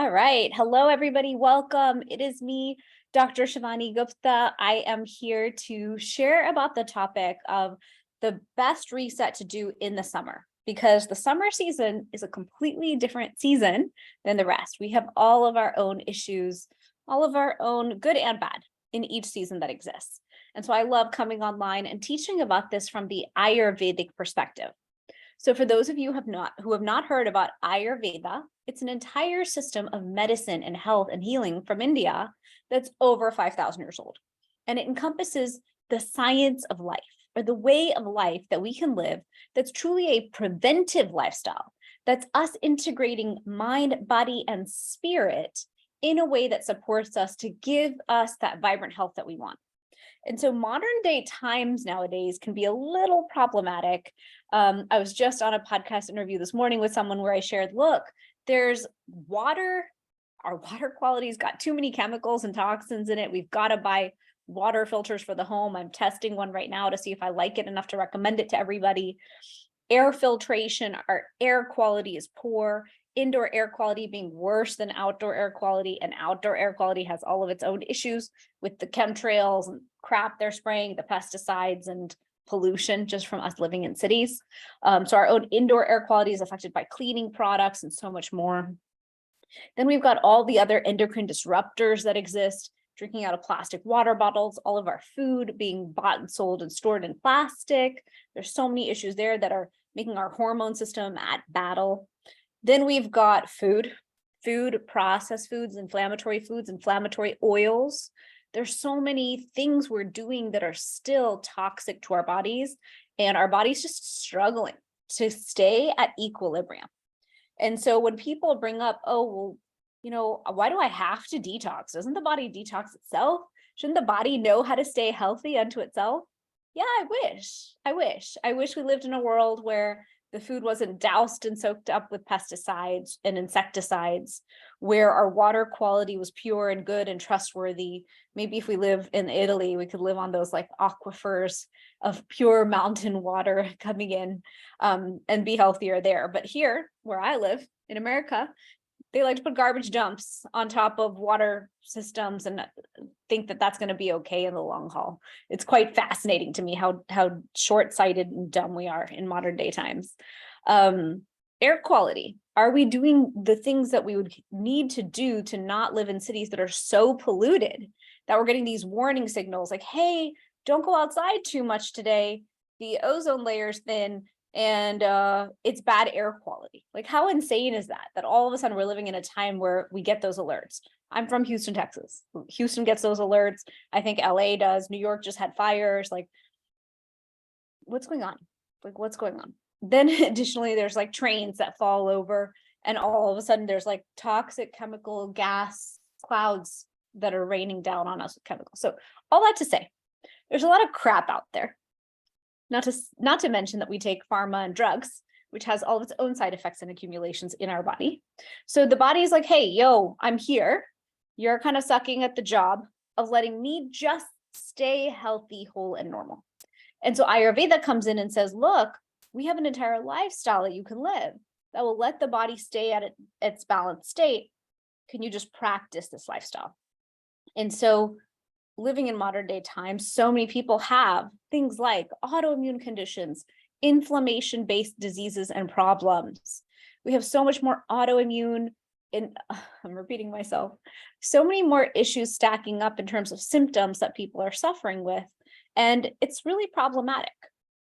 All right. Hello, everybody. Welcome. It is me, Dr. Shivani Gupta. I am here to share about the topic of the best reset to do in the summer, because the summer season is a completely different season than the rest. We have all of our own issues, all of our own good and bad in each season that exists. And so I love coming online and teaching about this from the Ayurvedic perspective. So for those of you who have not heard about Ayurveda, it's an entire system of medicine and health and healing from India that's over 5,000 years old. And it encompasses the science of life, or the way of life that we can live that's truly a preventive lifestyle. That's us integrating mind, body, and spirit in a way that supports us to give us that vibrant health that we want. And so modern day times nowadays can be a little problematic. I was just on a podcast interview this morning with someone where I shared, look, there's water. Our water quality's got too many chemicals and toxins in it. We've got to buy water filters for the home. I'm testing one right now to see if I like it enough to recommend it to everybody. Air filtration, our air quality is poor. Indoor air quality being worse than outdoor air quality, and outdoor air quality has all of its own issues with the chemtrails and crap they're spraying, the pesticides and pollution just from us living in cities. So our own indoor air quality is affected by cleaning products and so much more. Then we've got all the other endocrine disruptors that exist, drinking out of plastic water bottles, all of our food being bought and sold and stored in plastic. There's so many issues there that are making our hormone system at battle. Then we've got food, processed foods, inflammatory oils. There's so many things we're doing that are still toxic to our bodies, and our body's just struggling to stay at equilibrium. And so when people bring up, oh, well, why do I have to detox? Doesn't the body detox itself? Shouldn't the body know how to stay healthy unto itself? Yeah, I wish we lived in a world where the food wasn't doused and soaked up with pesticides and insecticides, where our water quality was pure and good and trustworthy. Maybe if we live in Italy, we could live on those like aquifers of pure mountain water coming in and be healthier there. But here, where I live in America, they like to put garbage dumps on top of water systems and think that that's going to be okay in the long haul. It's quite fascinating to me how short-sighted and dumb we are in modern day times. Air quality. Are we doing the things that we would need to do to not live in cities that are so polluted that we're getting these warning signals like, hey, don't go outside too much today. The ozone layer's thin and it's bad air quality. Like, how insane is that all of a sudden we're living in a time where we get those alerts? I'm from Houston, Texas. Houston gets those alerts. I think LA does. New York just had fires. Like, what's going on? Then additionally, there's like trains that fall over, and all of a sudden there's like toxic chemical gas clouds that are raining down on us with chemicals. So all that to say, there's a lot of crap out there. Not to mention that we take pharma and drugs, which has all of its own side effects and accumulations in our body. So the body is like, hey, yo, I'm here. You're kind of sucking at the job of letting me just stay healthy, whole, and normal. And so Ayurveda comes in and says, look, we have an entire lifestyle that you can live that will let the body stay at its balanced state. Can you just practice this lifestyle? And so living in modern day times, so many people have things like autoimmune conditions, inflammation-based diseases and problems. We have so much more autoimmune, I'm repeating myself, so many more issues stacking up in terms of symptoms that people are suffering with. And it's really problematic.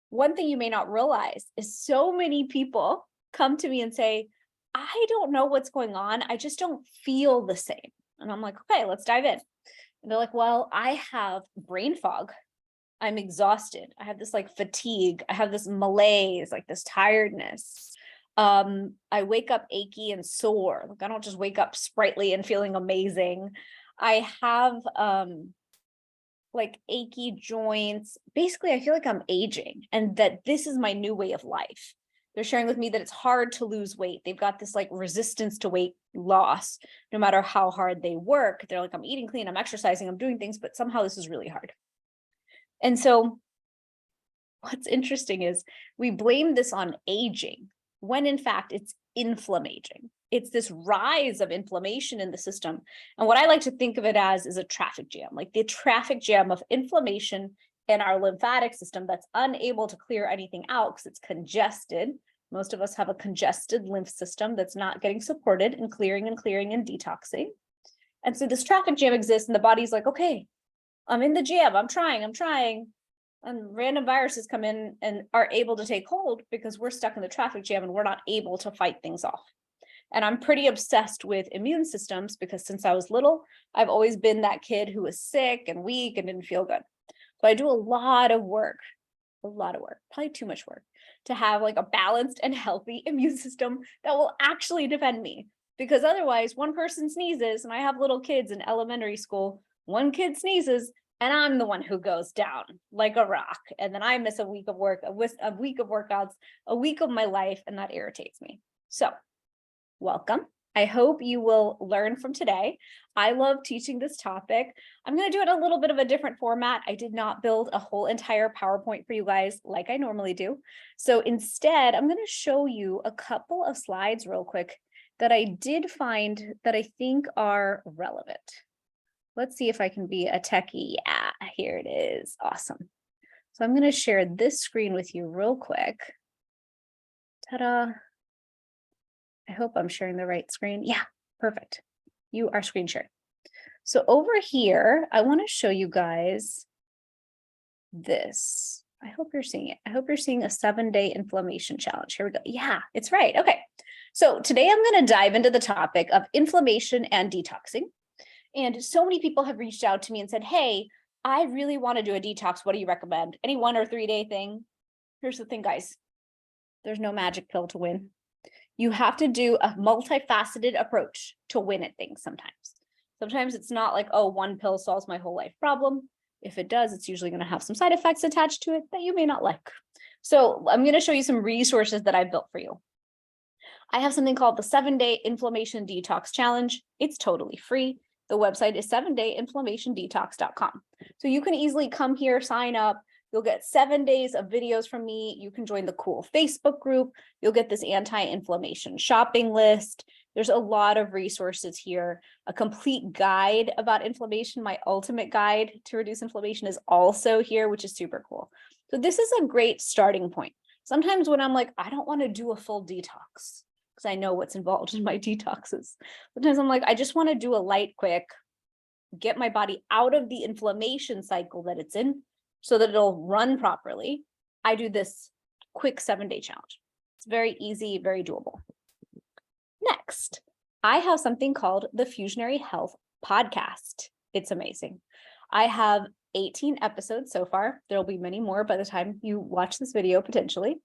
One thing you may not realize is so many people come to me and say, I don't know what's going on. I just don't feel the same. And I'm like, okay, let's dive in. And they're like, well, I have brain fog. I'm exhausted. I have this like fatigue. I have this malaise, like this tiredness. I wake up achy and sore. Like, I don't just wake up sprightly and feeling amazing. I have like achy joints. Basically, I feel like I'm aging and that this is my new way of life. They're sharing with me that it's hard to lose weight. They've got this like resistance to weight loss, no matter how hard they work. They're like, I'm eating clean, I'm exercising, I'm doing things, but somehow this is really hard. And so what's interesting is we blame this on aging when in fact it's inflammation. It's this rise of inflammation in the system. And what I like to think of it as is a traffic jam, like the traffic jam of inflammation in our lymphatic system that's unable to clear anything out because it's congested. Most of us have a congested lymph system that's not getting supported in clearing and detoxing. And so this traffic jam exists and the body's like, okay, I'm in the jam, I'm trying. And random viruses come in and are able to take hold because we're stuck in the traffic jam and we're not able to fight things off. And I'm pretty obsessed with immune systems because since I was little, I've always been that kid who was sick and weak and didn't feel good. So I do a lot of work, probably too much work, to have like a balanced and healthy immune system that will actually defend me. Because otherwise, one person sneezes, and I have little kids in elementary school, one kid sneezes, and I'm the one who goes down like a rock. And then I miss a week of work, a week of workouts, a week of my life, and that irritates me. So welcome. I hope you will learn from today. I love teaching this topic. I'm going to do it in a little bit of a different format. I did not build a whole entire PowerPoint for you guys like I normally do. So instead, I'm going to show you a couple of slides real quick that I did find that I think are relevant. Let's see if I can be a techie. Yeah, here it is. Awesome. So I'm going to share this screen with you real quick. Ta-da. I hope I'm sharing the right screen. Yeah, perfect. You are screen sharing. So over here, I want to show you guys this. I hope you're seeing it. I hope you're seeing a 7-day inflammation challenge. Here we go. Yeah, it's right. Okay. So today I'm going to dive into the topic of inflammation and detoxing. And so many people have reached out to me and said, hey, I really want to do a detox. What do you recommend? Any 1 or 3 day thing? Here's the thing, guys. There's no magic pill to win. You have to do a multifaceted approach to win at things sometimes. Sometimes it's not like, oh, one pill solves my whole life problem. If it does, it's usually going to have some side effects attached to it that you may not like. So I'm going to show you some resources that I've built for you. I have something called the 7-day inflammation detox challenge. It's totally free. The website is 7dayinflammationdetox.com. So you can easily come here, sign up. You'll get 7 days of videos from me. You can join the cool Facebook group. You'll get this anti-inflammation shopping list. There's a lot of resources here. A complete guide about inflammation, my ultimate guide to reduce inflammation, is also here, which is super cool. So this is a great starting point. Sometimes when I'm like, I don't want to do a full detox because I know what's involved in my detoxes. Sometimes I'm like, I just want to do a light, quick, get my body out of the inflammation cycle that it's in, so that it'll run properly. I do this quick 7-day challenge. It's very easy, very doable. Next, I have something called the Fusionary Health Podcast. It's amazing. I have 18 episodes so far. There'll be many more by the time you watch this video, potentially.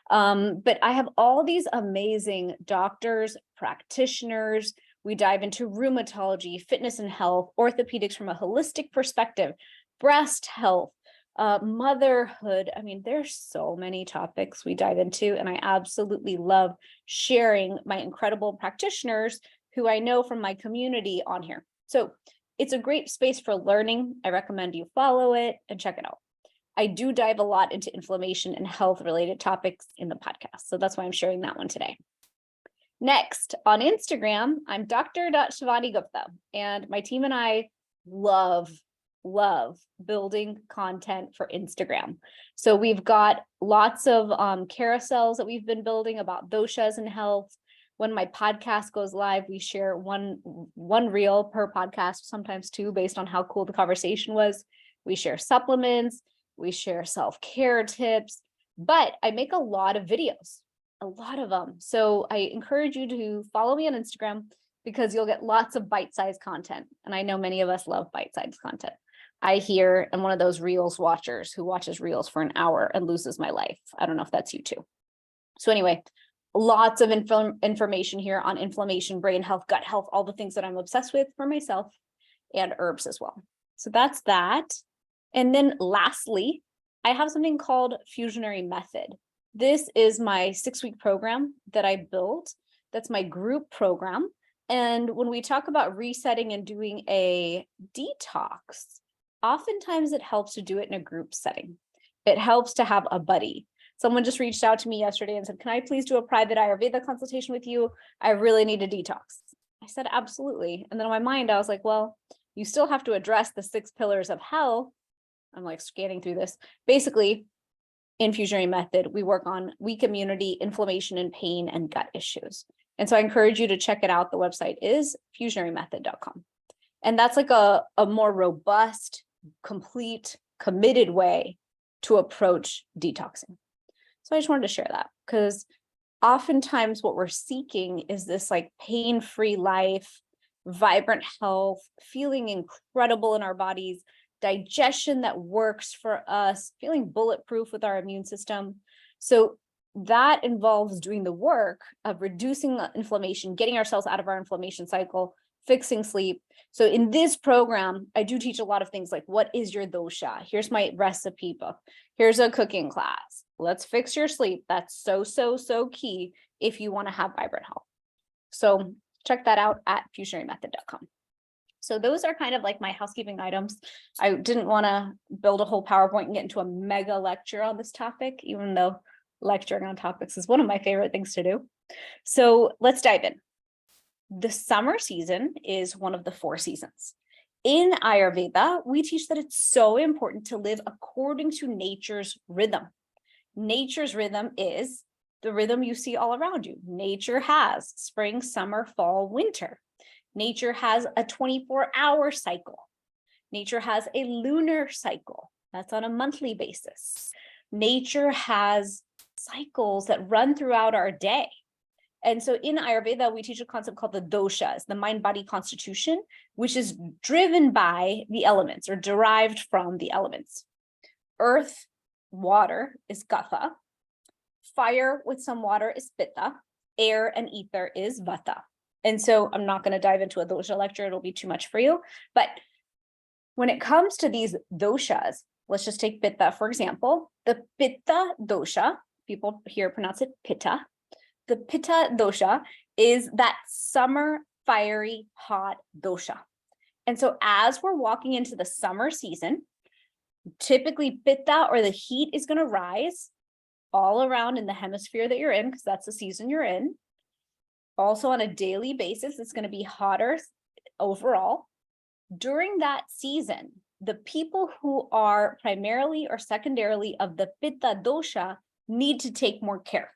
But I have all these amazing doctors, practitioners. We dive into rheumatology, fitness and health, orthopedics from a holistic perspective, breast health, motherhood. I mean, there's so many topics we dive into, and I absolutely love sharing my incredible practitioners who I know from my community on here. So it's a great space for learning. I recommend you follow it and check it out. I do dive a lot into inflammation and health related topics in the podcast. So that's why I'm sharing that one today. Next, on Instagram, I'm Dr.Shivani Gupta, and my team and I love building content for Instagram. So we've got lots of carousels that we've been building about doshas and health. When my podcast goes live, we share one reel per podcast, sometimes 2, based on how cool the conversation was. We share supplements, we share self-care tips, but I make a lot of videos, a lot of them. So I encourage you to follow me on Instagram because you'll get lots of bite-sized content. And I know many of us love bite-sized content. I am one of those Reels watchers who watches Reels for an hour and loses my life. I don't know if that's you too. So anyway, lots of information here on inflammation, brain health, gut health, all the things that I'm obsessed with for myself, and herbs as well. So that's that. And then lastly, I have something called Fusionary Method. This is my 6-week program that I built. That's my group program. And when we talk about resetting and doing a detox, oftentimes it helps to do it in a group setting. It helps to have a buddy. Someone just reached out to me yesterday and said, can I please do a private Ayurveda consultation with you? I really need a detox. I said, absolutely. And then in my mind, I was like, well, you still have to address the 6 pillars of health. I'm like scanning through this. Basically, in Fusionary Method, we work on weak immunity, inflammation and pain, and gut issues. And so I encourage you to check it out. The website is fusionarymethod.com. And that's like a more robust, complete, committed way to approach detoxing. So I just wanted to share that, because oftentimes what we're seeking is this like pain-free life, vibrant health, feeling incredible in our bodies, digestion that works for us, feeling bulletproof with our immune system. So that involves doing the work of reducing inflammation, getting ourselves out of our inflammation cycle, fixing sleep. So in this program, I do teach a lot of things like, what is your dosha? Here's my recipe book. Here's a cooking class. Let's fix your sleep. That's so key if you want to have vibrant health. So check that out at fusionarymethod.com. So those are kind of like my housekeeping items. I didn't want to build a whole PowerPoint and get into a mega lecture on this topic, even though lecturing on topics is one of my favorite things to do. So let's dive in. The summer season is one of the 4 seasons. In Ayurveda, we teach that it's so important to live according to nature's rhythm. Nature's rhythm is the rhythm you see all around you. Nature has spring, summer, fall, winter. Nature has a 24-hour cycle. Nature has a lunar cycle. That's on a monthly basis. Nature has cycles that run throughout our day. And so in Ayurveda, we teach a concept called the doshas, the mind-body constitution, which is driven by the elements or derived from the elements. Earth, water is kapha. Fire with some water is pitta. Air and ether is vata. And so I'm not going to dive into a dosha lecture. It'll be too much for you. But when it comes to these doshas, let's just take pitta, for example. The pitta dosha, people here pronounce it pitta. The pitta dosha is that summer, fiery, hot dosha. And so as we're walking into the summer season, typically pitta or the heat is going to rise all around in the hemisphere that you're in, because that's the season you're in. Also on a daily basis, it's going to be hotter overall. During that season, the people who are primarily or secondarily of the pitta dosha need to take more care,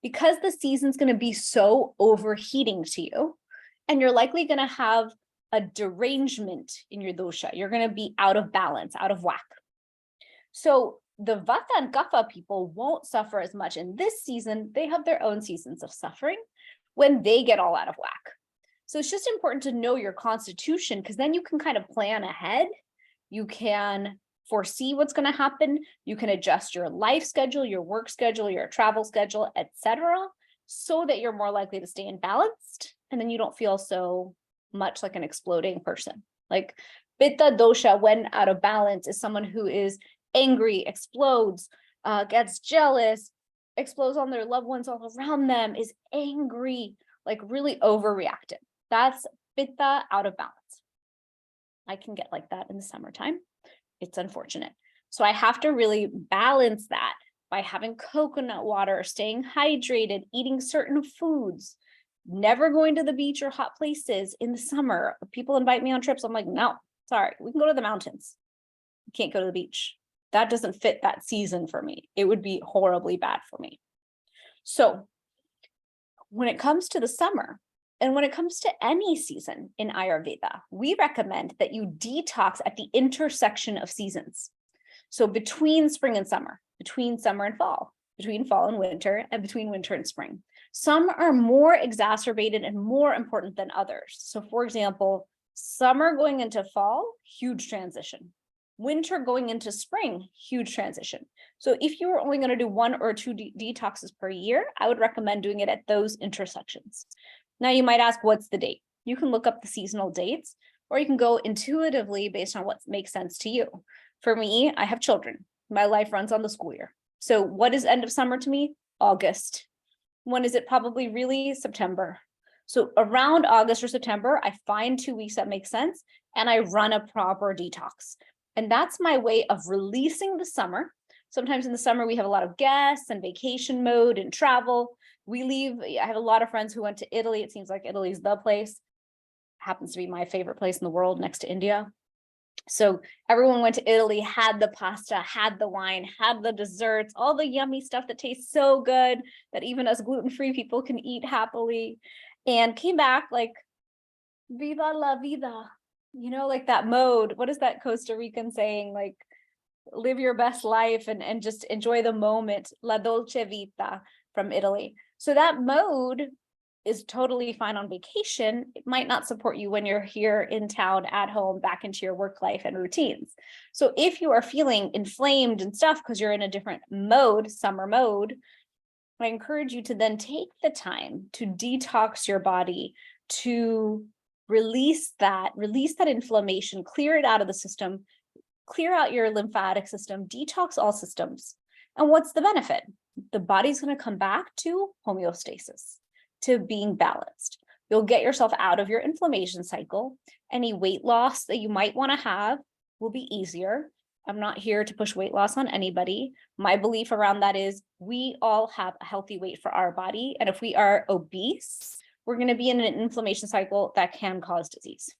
because the season's going to be so overheating to you, and you're likely going to have a derangement in your dosha. You're going to be out of balance, out of whack. So the vata and kapha people won't suffer as much in this season. They have their own seasons of suffering when they get all out of whack. So it's just important to know your constitution, because then you can kind of plan ahead. You can foresee what's going to happen. You can adjust your life schedule, your work schedule, your travel schedule, etc., so that you're more likely to stay in balanced, and then you don't feel so much like an exploding person. Like pitta dosha, when out of balance, is someone who is angry, explodes, gets jealous, explodes on their loved ones all around them, is angry, like really overreactive. That's pitta out of balance. I can get like that in the summertime. It's unfortunate. So I have to really balance that by having coconut water, staying hydrated, eating certain foods, never going to the beach or hot places in the summer. People invite me on trips. I'm like, no, sorry, we can go to the mountains. You can't go to the beach. That doesn't fit that season for me. It would be horribly bad for me. So when it comes to the summer, and when it comes to any season in Ayurveda, we recommend that you detox at the intersection of seasons. So between spring and summer, between summer and fall, between fall and winter, and between winter and spring. Some are more exacerbated and more important than others. So for example, summer going into fall, huge transition. Winter going into spring, huge transition. So if you were only going to do 1 or 2 detoxes per year, I would recommend doing it at those intersections. Now you might ask, what's the date? You can look up the seasonal dates, or you can go intuitively based on what makes sense to you. For me, I have children. My life runs on the school year. So what is end of summer to me? August. When is it probably really? September. So around August or September, I find 2 weeks that make sense, and I run a proper detox. And that's my way of releasing the summer Sometimes in the summer, we have a lot of guests and vacation mode and travel. I have a lot of friends who went to Italy. It seems like Italy's the place. Happens to be my favorite place in the world next to India. So everyone went to Italy, had the pasta, had the wine, had the desserts, all the yummy stuff that tastes so good that even us gluten-free people can eat happily, and came back like, viva la vida, like that mode. What is that Costa Rican saying? Like, live your best life and just enjoy the moment, la dolce vita from Italy. So that mode is totally fine on vacation. It might not support you when you're here in town, at home, back into your work life and routines. So if you are feeling inflamed and stuff because you're in a different mode, summer mode, I encourage you to then take the time to detox your body, to release that inflammation, clear it out of the system, clear out your lymphatic system, detox all systems. And what's the benefit? The body's going to come back to homeostasis, to being balanced. You'll get yourself out of your inflammation cycle. Any weight loss that you might want to have will be easier. I'm not here to push weight loss on anybody. My belief around that is we all have a healthy weight for our body. And if we are obese, we're going to be in an inflammation cycle that can cause disease.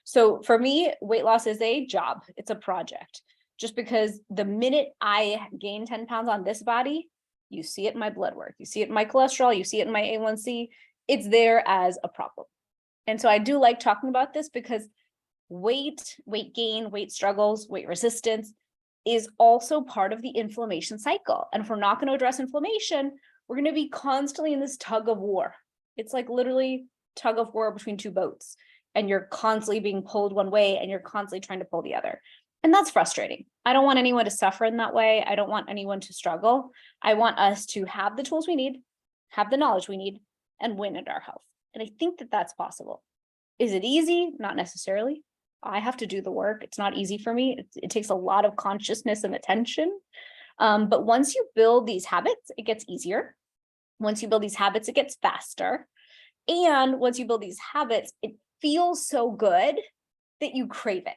So for me, weight loss is a job. It's a project. Just because the minute I gain 10 pounds on this body, you see it in my blood work, you see it in my cholesterol, you see it in my A1C, it's there as a problem. And so I do like talking about this because weight gain, weight struggles, weight resistance is also part of the inflammation cycle. And if we're not going to address inflammation, we're going to be constantly in this tug of war. It's like literally tug of war between two boats, and you're constantly being pulled one way and you're constantly trying to pull the other. And that's frustrating. I don't want anyone to suffer in that way. I don't want anyone to struggle. I want us to have the tools we need, have the knowledge we need, and win at our health. And I think that that's possible. Is it easy? Not necessarily. I have to do the work. It's not easy for me. It takes a lot of consciousness and attention. But once you build these habits, it gets easier. Once you build these habits, it gets faster. And once you build these habits, it feels so good that you crave it.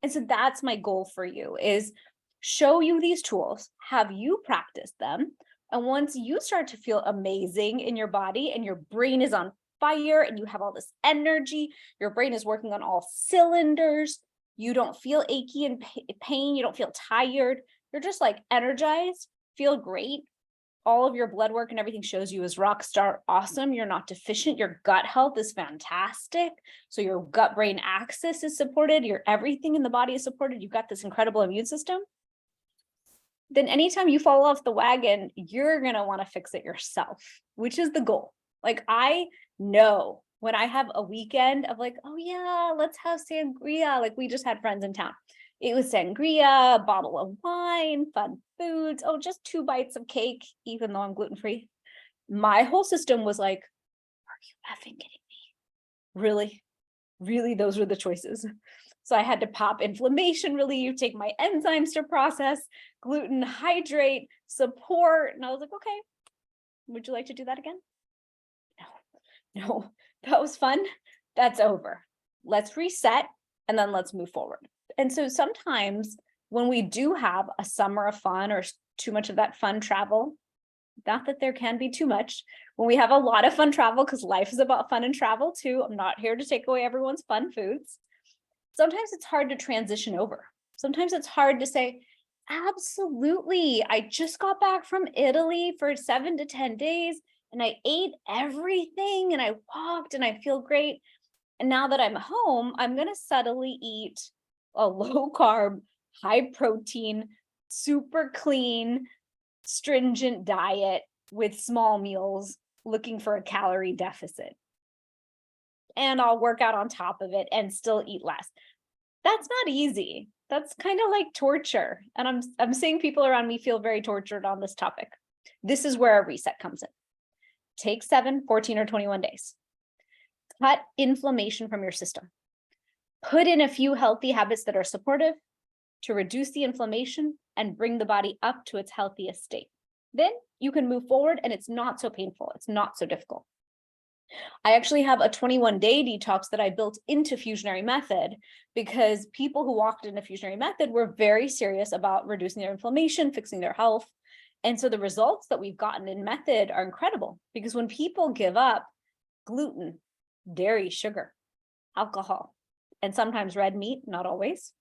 And so that's my goal for you, is show you these tools, have you practice them. And once you start to feel amazing in your body and your brain is on fire and you have all this energy, your brain is working on all cylinders, you don't feel achy and pain, you don't feel tired, you're just like energized, feel great. All of your blood work and everything shows you as rock star awesome. You're not deficient. Your gut health is fantastic. So your gut brain axis is supported. Your everything in the body is supported. You've got this incredible immune system. Then anytime you fall off the wagon, you're going to want to fix it yourself, which is the goal. Like, I know when I have a weekend of like, oh yeah, let's have sangria. Like, we just had friends in town. It was sangria, a bottle of wine, fun foods, oh, just 2 bites of cake, even though I'm gluten-free. My whole system was like, are you effing kidding me? Really? Really, those were the choices. So I had to pop inflammation relief, take my enzymes to process, gluten, hydrate, support. And I was like, okay, would you like to do that again? No, that was fun. That's over. Let's reset and then let's move forward. And so sometimes when we do have a summer of fun or too much of that fun travel, not that there can be too much, when we have a lot of fun travel, because life is about fun and travel too, I'm not here to take away everyone's fun foods. Sometimes it's hard to transition over. Sometimes it's hard to say, absolutely, I just got back from Italy for 7 to 10 days and I ate everything and I walked and I feel great. And now that I'm home, I'm going to subtly eat a low carb, high protein, super clean, stringent diet with small meals, looking for a calorie deficit. And I'll work out on top of it and still eat less. That's not easy. That's kind of like torture. And I'm seeing people around me feel very tortured on this topic. This is where a reset comes in. Take 7, 14, or 21 days. Cut inflammation from your system. Put in a few healthy habits that are supportive to reduce the inflammation and bring the body up to its healthiest state. Then you can move forward and it's not so painful. It's not so difficult. I actually have a 21-day detox that I built into Fusionary Method because people who walked into Fusionary Method were very serious about reducing their inflammation, fixing their health. And so the results that we've gotten in Method are incredible because when people give up gluten, dairy, sugar, alcohol, and sometimes red meat, not always,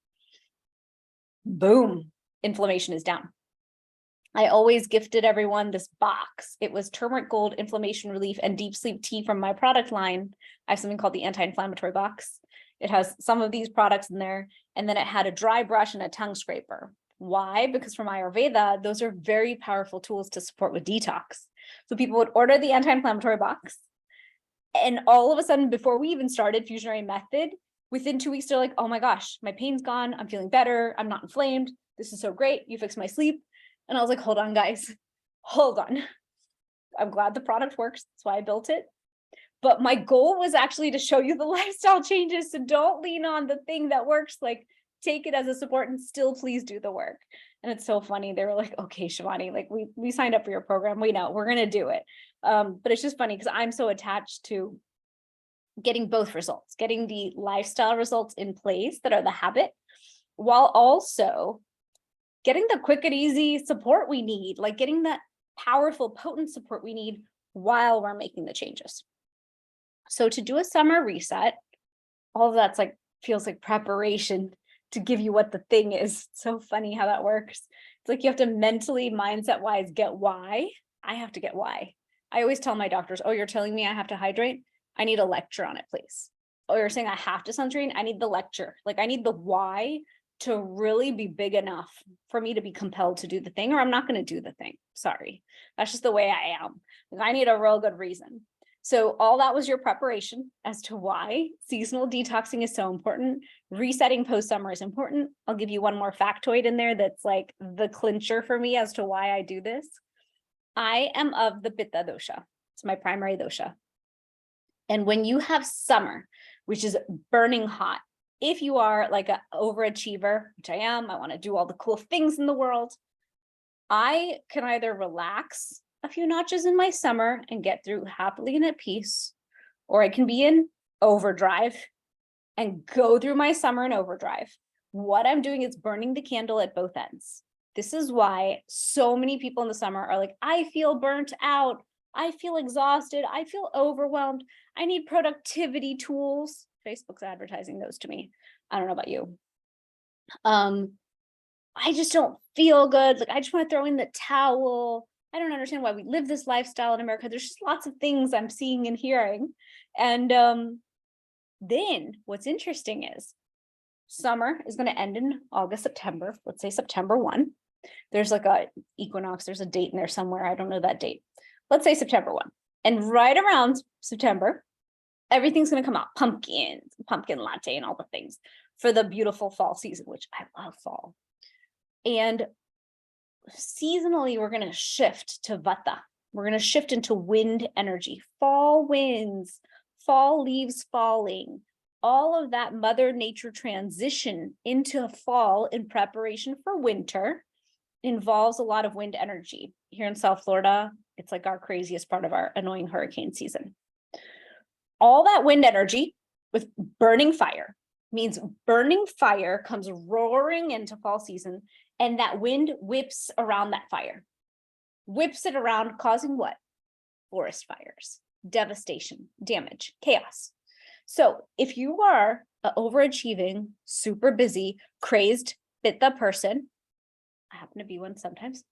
boom, inflammation is down. I always gifted everyone this box. It was turmeric gold, inflammation relief, and deep sleep tea from my product line. I have something called the anti-inflammatory box. It has some of these products in there, and then it had a dry brush and a tongue scraper. Why? Because from Ayurveda, those are very powerful tools to support with detox. So people would order the anti-inflammatory box, and all of a sudden, before we even started Fusionary Method, within 2 weeks, they're like, oh my gosh, my pain's gone. I'm feeling better. I'm not inflamed. This is so great. You fixed my sleep. And I was like, hold on, guys, hold on. I'm glad the product works. That's why I built it. But my goal was actually to show you the lifestyle changes. So don't lean on the thing that works. Like, take it as a support and still please do the work. And it's so funny. They were like, okay, Shivani, like we signed up for your program. We know we're going to do it. But it's just funny because I'm so attached to getting both results, getting the lifestyle results in place that are the habit, while also getting the quick and easy support we need, like getting that powerful, potent support we need while we're making the changes. So to do a summer reset, all of that's like, feels like preparation to give you what the thing is. It's so funny how that works. It's like you have to mentally, mindset wise, get why. I have to get why. I always tell my doctors, oh, you're telling me I have to hydrate? I need a lecture on it, please. Oh, you're saying I have to sunscreen? I need the lecture. Like I need the why to really be big enough for me to be compelled to do the thing, or I'm not going to do the thing. Sorry. That's just the way I am. Like, I need a real good reason. So all that was your preparation as to why seasonal detoxing is so important. Resetting post-summer is important. I'll give you one more factoid in there that's like the clincher for me as to why I do this. I am of the Pitta dosha. It's my primary dosha. And when you have summer, which is burning hot, if you are like an overachiever, which I am, I want to do all the cool things in the world, I can either relax a few notches in my summer and get through happily and at peace, or I can be in overdrive and go through my summer in overdrive. What I'm doing is burning the candle at both ends. This is why so many people in the summer are like, I feel burnt out. I feel exhausted. I feel overwhelmed. I need productivity tools. Facebook's advertising those to me. I don't know about you. I just don't feel good. Like, I just want to throw in the towel. I don't understand why we live this lifestyle in America. There's just lots of things I'm seeing and hearing. And then what's interesting is summer is going to end in August, September. Let's say September 1. There's like a equinox. There's a date in there somewhere. I don't know that date. Let's say September 1. And right around September, everything's going to come out. Pumpkins, pumpkin latte, and all the things for the beautiful fall season, which I love fall. And seasonally, we're going to shift to Vata. We're going to shift into wind energy, fall winds, fall leaves falling, all of that Mother Nature transition into fall in preparation for winter involves a lot of wind energy. Here in South Florida, it's like our craziest part of our annoying hurricane season. All that wind energy with burning fire means burning fire comes roaring into fall season, and that wind whips around that fire, whips it around, causing what? Forest fires, devastation, damage, chaos. So if you are an overachieving, super busy, crazed Pitta person, I happen to be one sometimes,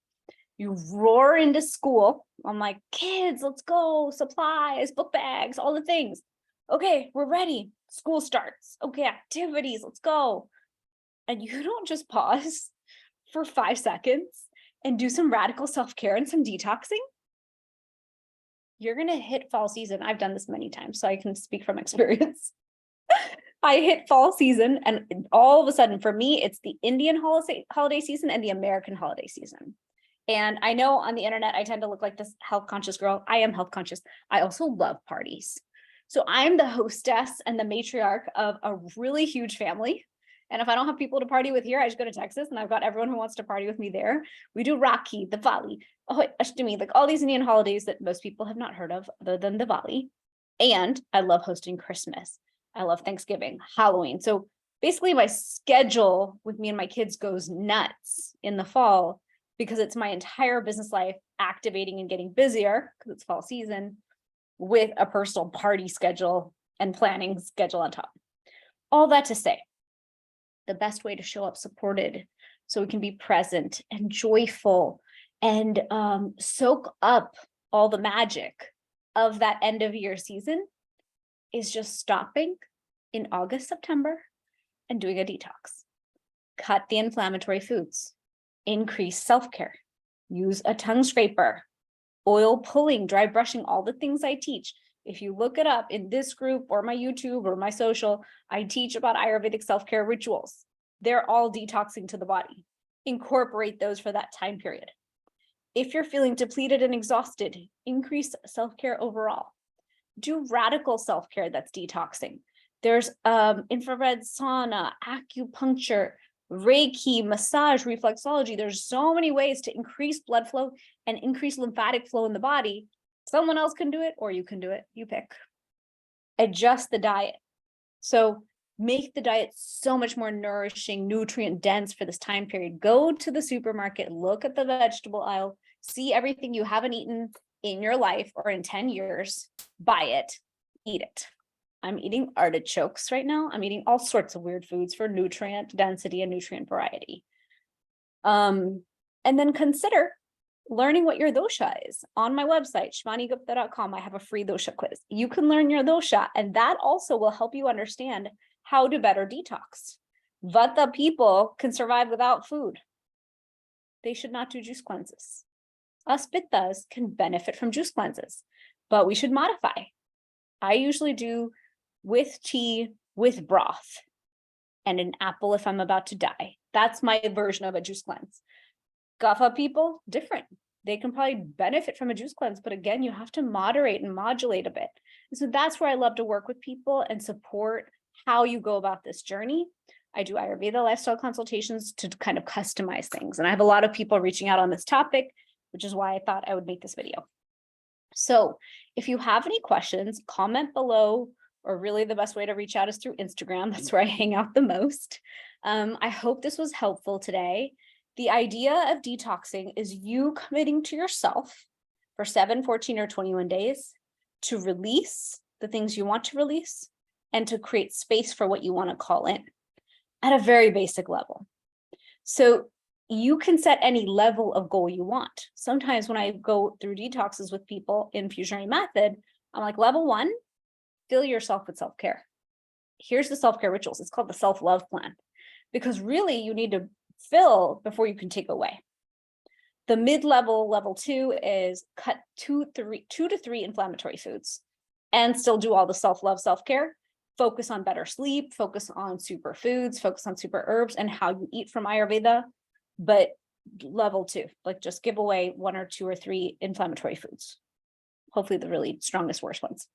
you roar into school. I'm like, kids, let's go, supplies, book bags, all the things. Okay, we're ready. School starts. Okay, activities, let's go. And you don't just pause for 5 seconds and do some radical self-care and some detoxing. You're going to hit fall season. I've done this many times, so I can speak from experience. I hit fall season, and all of a sudden, for me, it's the Indian holiday season and the American holiday season. And I know on the internet, I tend to look like this health conscious girl. I am health conscious. I also love parties. So I'm the hostess and the matriarch of a really huge family. And if I don't have people to party with here, I just go to Texas and I've got everyone who wants to party with me there. We do Rakhi, Diwali, Ashtami, like all these Indian holidays that most people have not heard of other than Diwali. And I love hosting Christmas. I love Thanksgiving, Halloween. So basically my schedule with me and my kids goes nuts in the fall because it's my entire business life activating and getting busier because it's fall season with a personal party schedule and planning schedule on top. All that to say, the best way to show up supported so we can be present and joyful and soak up all the magic of that end of year season is just stopping in August, September and doing a detox. Cut the inflammatory foods, increase self-care, use a tongue scraper, oil pulling, dry brushing, all the things I teach. If you look it up in this group or my YouTube or my social, I teach about Ayurvedic self-care rituals. They're all detoxing to the body. Incorporate those for that time period. If you're feeling depleted and exhausted, increase self-care overall. Do radical self-care that's detoxing. There's infrared sauna, acupuncture, Reiki, massage, reflexology. There's so many ways to increase blood flow and increase lymphatic flow in the body. Someone else can do it or you can do it. You pick. Adjust the diet. So make the diet so much more nourishing, nutrient dense for this time period. Go to the supermarket, look at the vegetable aisle, see everything you haven't eaten in your life or in 10 years, buy it, eat it. I'm eating artichokes right now. I'm eating all sorts of weird foods for nutrient density and nutrient variety. And then consider learning what your dosha is. On my website, shivanigupta.com, I have a free dosha quiz. You can learn your dosha, and that also will help you understand how to better detox. Vata people can survive without food. They should not do juice cleanses. Us pittas can benefit from juice cleanses, but we should modify. I usually do with tea, with broth, and an apple if I'm about to die. That's my version of a juice cleanse. Kapha people, different. They can probably benefit from a juice cleanse, but again, you have to moderate and modulate a bit. And so that's where I love to work with people and support how you go about this journey. I do Ayurveda lifestyle consultations to kind of customize things. And I have a lot of people reaching out on this topic, which is why I thought I would make this video. So if you have any questions, comment below, or really the best way to reach out is through Instagram. That's where I hang out the most. I hope this was helpful today. The idea of detoxing is you committing to yourself for 7, 14, or 21 days to release the things you want to release and to create space for what you want to call in at a very basic level. So you can set any level of goal you want. Sometimes when I go through detoxes with people in Fusionary Method, I'm like, level 1, fill yourself with self-care. Here's the self-care rituals. It's called the self-love plan, because really you need to fill before you can take away. The mid-level, level 2, is cut 2 to 3 inflammatory foods and still do all the self-love, self-care. Focus on better sleep, focus on superfoods, focus on super herbs and how you eat from Ayurveda. But level 2, like just give away 1 or 2 or 3 inflammatory foods. Hopefully the really strongest, worst ones.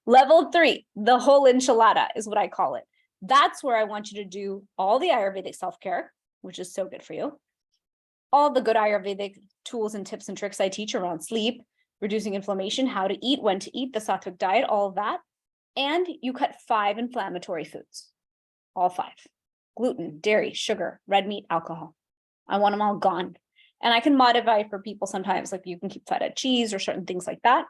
Level 3, the whole enchilada is what I call it. That's where I want you to do all the Ayurvedic self-care, which is so good for you. All the good Ayurvedic tools and tips and tricks I teach around sleep, reducing inflammation, how to eat, when to eat, the sattvic diet, all of that. And you cut 5 inflammatory foods, all 5. Gluten, dairy, sugar, red meat, alcohol. I want them all gone. And I can modify for people sometimes, like you can keep feta cheese or certain things like that.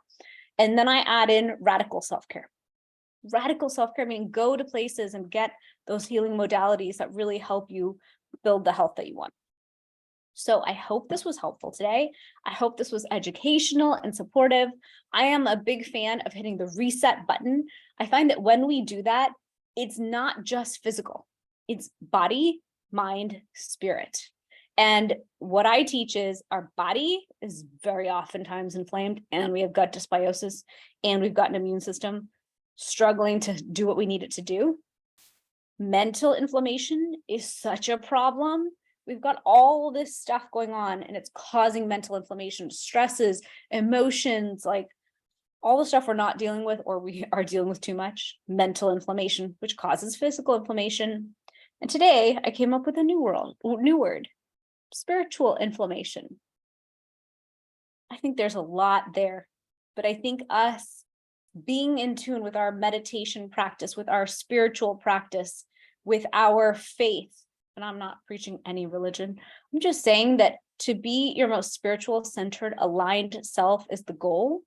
And then I add in radical self-care. Radical self-care meaning go to places and get those healing modalities that really help you build the health that you want. So I hope this was helpful today. I hope this was educational and supportive. I am a big fan of hitting the reset button. I find that when we do that, it's not just physical. It's body, mind, spirit. And what I teach is our body is very oftentimes inflamed, and we have gut dysbiosis, and we've got an immune system struggling to do what we need it to do. Mental inflammation is such a problem. We've got all this stuff going on, and it's causing mental inflammation, stresses, emotions, like all the stuff we're not dealing with, or we are dealing with too much, mental inflammation, which causes physical inflammation. And today I came up with a new word. Spiritual inflammation. I think there's a lot there, but I think us being in tune with our meditation practice, with our spiritual practice, with our faith. And I'm not preaching any religion. I'm just saying that to be your most spiritual, centered, aligned self is the goal.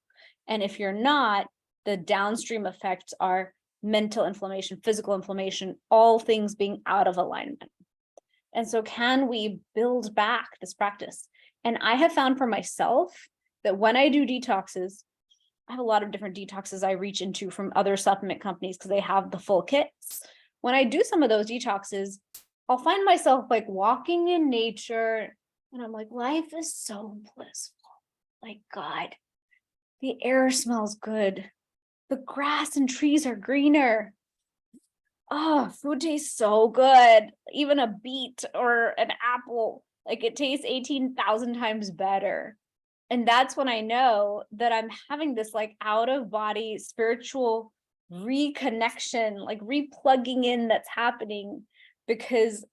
And if you're not, the downstream effects are mental inflammation, physical inflammation, all things being out of alignment. And so can we build back this practice? And I have found for myself that when I do detoxes, I have a lot of different detoxes I reach into from other supplement companies because they have the full kits. When I do some of those detoxes, I'll find myself like walking in nature and I'm like, life is so blissful. Like, God, the air smells good. The grass and trees are greener. Oh, food tastes so good. Even a beet or an apple, like it tastes 18,000 times better. And that's when I know that I'm having this like out of body spiritual reconnection, like replugging in that's happening because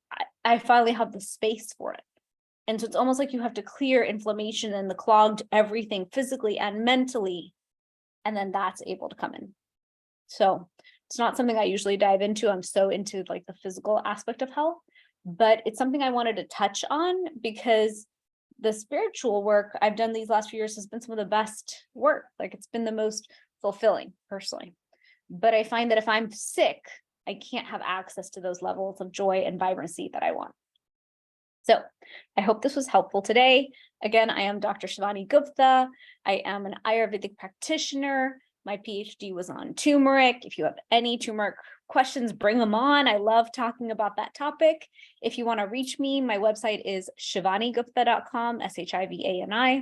I finally have the space for it. And so it's almost like you have to clear inflammation and the clogged everything physically and mentally, and then that's able to come in. So it's not something I usually dive into. I'm so into like the physical aspect of health, but it's something I wanted to touch on because the spiritual work I've done these last few years has been some of the best work. Like it's been the most fulfilling personally. But I find that if I'm sick, I can't have access to those levels of joy and vibrancy that I want. So I hope this was helpful today. Again, I am Dr. Shivani Gupta. I am an Ayurvedic practitioner. My PhD was on turmeric. If you have any turmeric questions, bring them on. I love talking about that topic. If you want to reach me, my website is shivanigupta.com, SHIVANI.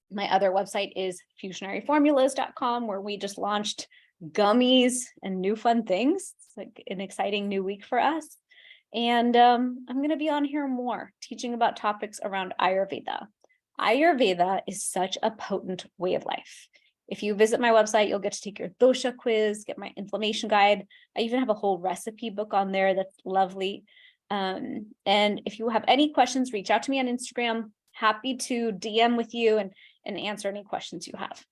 My other website is fusionaryformulas.com, where we just launched gummies and new fun things. It's like an exciting new week for us. And I'm going to be on here more teaching about topics around Ayurveda. Ayurveda is such a potent way of life. If you visit my website, you'll get to take your dosha quiz, get my inflammation guide. I even have a whole recipe book on there that's lovely. And if you have any questions, reach out to me on Instagram. Happy to DM with you and answer any questions you have.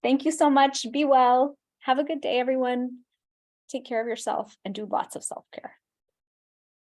Thank you so much. Be well. Have a good day, everyone. Take care of yourself and do lots of self-care.